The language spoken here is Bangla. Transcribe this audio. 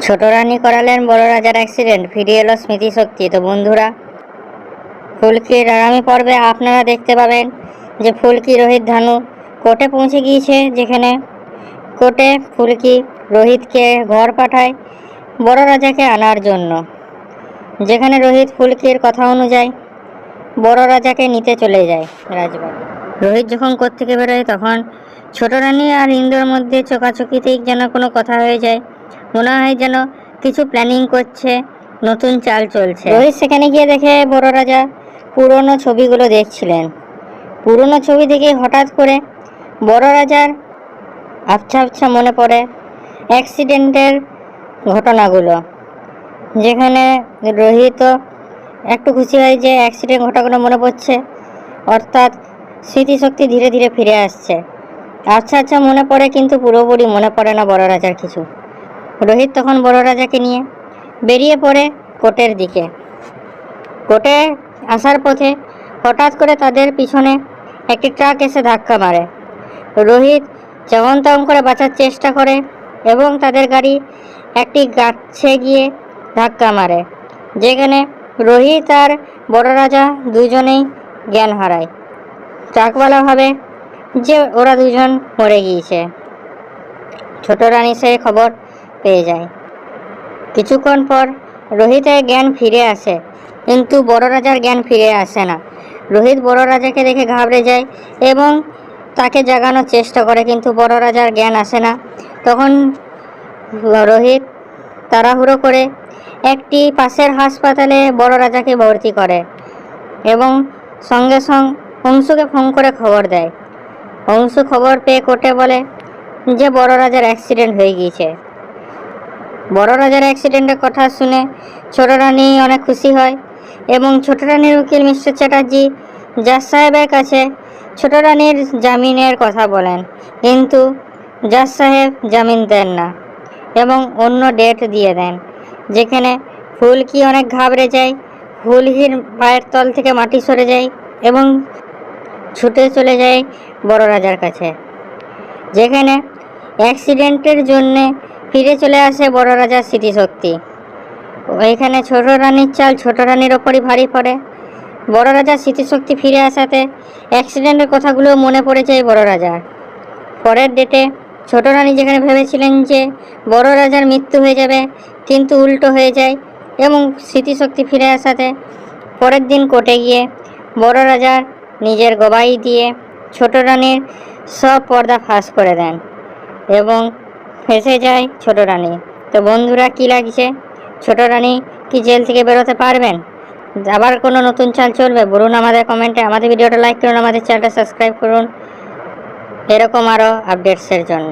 ছোট রানী করালেন বড় রাজার অ্যাক্সিডেন্ট, ফিরে এলো স্মৃতিশক্তি। তো বন্ধুরা, ফুলকির আগামী পর্বে আপনারা দেখতে পাবেন যে ফুলকি, রোহিত, ধানু কোর্টে পৌঁছে গিয়েছে, যেখানে কোর্টে ফুলকি রোহিতকে ঘর পাঠায় বড় রাজাকে আনার জন্য, যেখানে রোহিত ফুলকির কথা অনুযায়ী বড় রাজাকে নিতে চলে যায় রাজবাড়ি। রোহিত যখন কোর্ট থেকে বেরোয় তখন ছোট রানী আর ইন্দ্রর মধ্যে চোকাচোকিতেই যেন কোনো কথা হয়ে যায়। মনে হয় যেন কিছু প্ল্যানিং করছে, নতুন চাল চলছে। রোহিত সেখানে গিয়ে দেখে বড় রাজা পুরনো ছবিগুলো দেখছিলেন। পুরনো ছবি দেখে হঠাৎ করে বড় রাজার আবছা আবছা মনে পড়ে অ্যাক্সিডেন্টের ঘটনাগুলো, যেখানে রোহিত একটু খুশি হয় যে অ্যাক্সিডেন্ট ঘটনাগুলো মনে পড়ছে, অর্থাৎ স্মৃতিশক্তি ধীরে ধীরে ফিরে আসছে। আচ্ছা আচ্ছা মনে পড়ে, কিন্তু পুরোপুরি মনে পড়ে না বড় রাজার কিছু। রোহিত তখন বড় রাজাকে নিয়ে বেরিয়ে পড়ে কোর্টের দিকে। কোর্টে আসার পথে হঠাৎ করে তাদের পিছনে একটি ট্রাক এসে ধাক্কা মারে। রোহিত যেমন তেমন করে বাঁচার চেষ্টা করে এবং তাদের গাড়ি একটি গাছে গিয়ে ধাক্কা মারে, যেখানে রোহিত আর বড় রাজা দুজনেই জ্ঞান হারায়। ট্রাকওয়ালা ভাবে যে ওরা দুজন মরে গিয়েছে। ছোট রানী সে খবর পেয়ে যায়। কিছুক্ষণ পর রোহিতের জ্ঞান ফিরে আসে, কিন্তু বড় রাজার জ্ঞান ফিরে আসে না। রোহিত বড় রাজাকে দেখে ঘাবড়ে যায় এবং তাকে জাগানোর চেষ্টা করে, কিন্তু বড় রাজার জ্ঞান আসে না। তখন রোহিত তাড়াহুড়ো করে একটি পাশের হাসপাতালে বড় রাজাকে ভর্তি করে এবং সঙ্গে সঙ্গে অংশুকে ফোন করে খবর দেয়। অংশু খবর পেয়ে কোর্টে বলে যে বড় রাজার অ্যাক্সিডেন্ট হয়ে গিয়েছে। বড় রাজার অ্যাক্সিডেন্টের কথা শুনে ছোট রানী অনেক খুশি হয় এবং ছোট রানীর উকিল মিস্টার চ্যাটার্জি জাজ সাহেবের কাছে ছোট রানীর জামিনের কথা বলেন, কিন্তু জাজ সাহেব জামিন দেন না এবং অন্য ডেট দিয়ে দেন, যেখানে ফুলকি অনেক ঘাবড়ে যায়। ফুলকির পায়ের তল থেকে মাটি সরে যায় এবং ছুটে চলে যায় বড় রাজার কাছে, যেখানে অ্যাক্সিডেন্টের জন্যে ফিরে চলে আসে বড় রাজার স্মৃতিশক্তি। ওইখানে ছোট রানীর চাল ছোট রানীর ওপরই ভারী পড়ে। বড় রাজার স্মৃতিশক্তি ফিরে আসাতে অ্যাক্সিডেন্টের কথাগুলো মনে পড়ে যায় বড় রাজার। পরের ডেটে ছোট রানী যেখানে ভেবেছিলেন যে বড় রাজার মৃত্যু হয়ে যাবে, কিন্তু উল্টো হয়ে যায় এবং স্মৃতিশক্তি ফিরে আসাতে পরের দিন কোর্টে গিয়ে বড় রাজার নিজের গবাই দিয়ে ছোট রানীর সব পর্দা ফাঁস করে দেন এবং ফেঁসে যায় ছোট রানী। তো বন্ধুরা, কি লাগছে? ছোট রানী কি জেল থেকে বেরোতে পারবেন? আবার কোনো নতুন চাল চলবে? বলুন আমাদের কমেন্টে। আমাদের ভিডিওটা লাইক করুন, আমাদের চ্যানেলটা সাবস্ক্রাইব করুন এরকম আরও আপডেটসের জন্য।